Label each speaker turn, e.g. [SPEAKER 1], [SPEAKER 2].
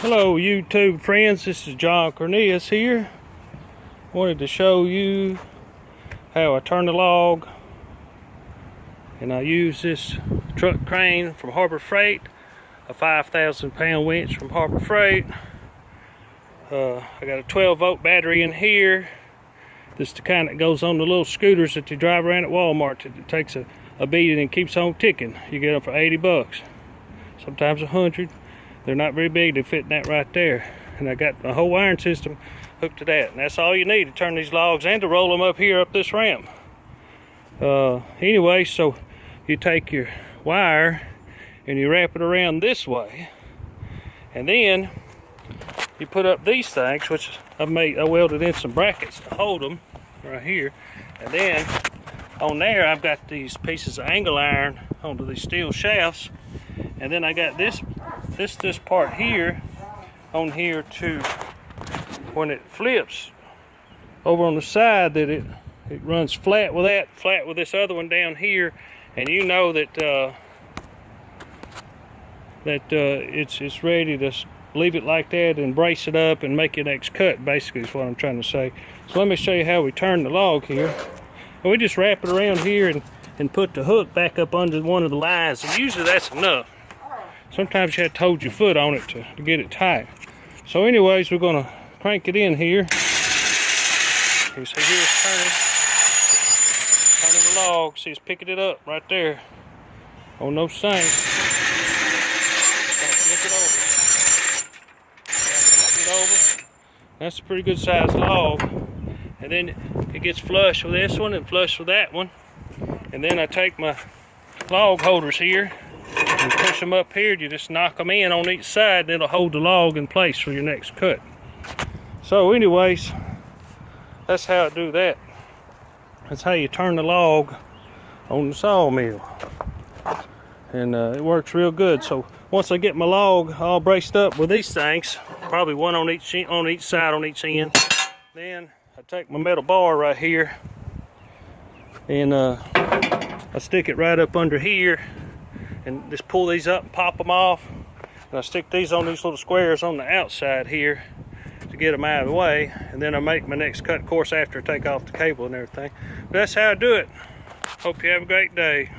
[SPEAKER 1] Hello YouTube friends, this is John Cornelius here. Wanted to show you how I turn the log, and I use this truck crane from Harbor Freight, a 5,000 pound winch from Harbor Freight. I got a 12-volt battery in here. This is the kind that goes on the little scooters that you drive around at Walmart. It takes a beating and keeps on ticking. You get them for 80 bucks, sometimes 100. They're not very big, they fit in that right there. And I got my whole iron system hooked to that. And that's all you need to turn these logs and to roll them up here up this ramp. Anyway, so you take your wire and you wrap it around this way. And then you put up these things, which I welded in some brackets to hold them right here. And then on there, I've got these pieces of angle iron onto these steel shafts. And then I got this part here on here to, when it flips over on the side, that it runs flat with that, flat with this other one down here, and you know that it's ready to leave it like that and brace it up and make your next cut, basically is what I'm trying to say. So let me show you how we turn the log here. And we just wrap it around here and put the hook back up under one of the lines, and usually that's enough. Sometimes you have to hold your foot on it to get it tight. So anyways, we're gonna crank it in here. You see here it's turning the log. See, it's picking it up right there on those things. Flip it over. That's a pretty good sized log. And then it gets flush with this one and flush with that one. And then I take my log holders here and push them up here. You just knock them in on each side, and it'll hold the log in place for your next cut. So anyways, that's how I do that. That's how you turn the log on the sawmill. And it works real good. So once I get my log all braced up with these things, probably one on each side on each end, then I take my metal bar right here and I stick it right up under here and just pull these up and pop them off. And I stick these on these little squares on the outside here to get them out of the way. And then I make my next cut, of course, after I take off the cable and everything. But that's how I do it. Hope you have a great day.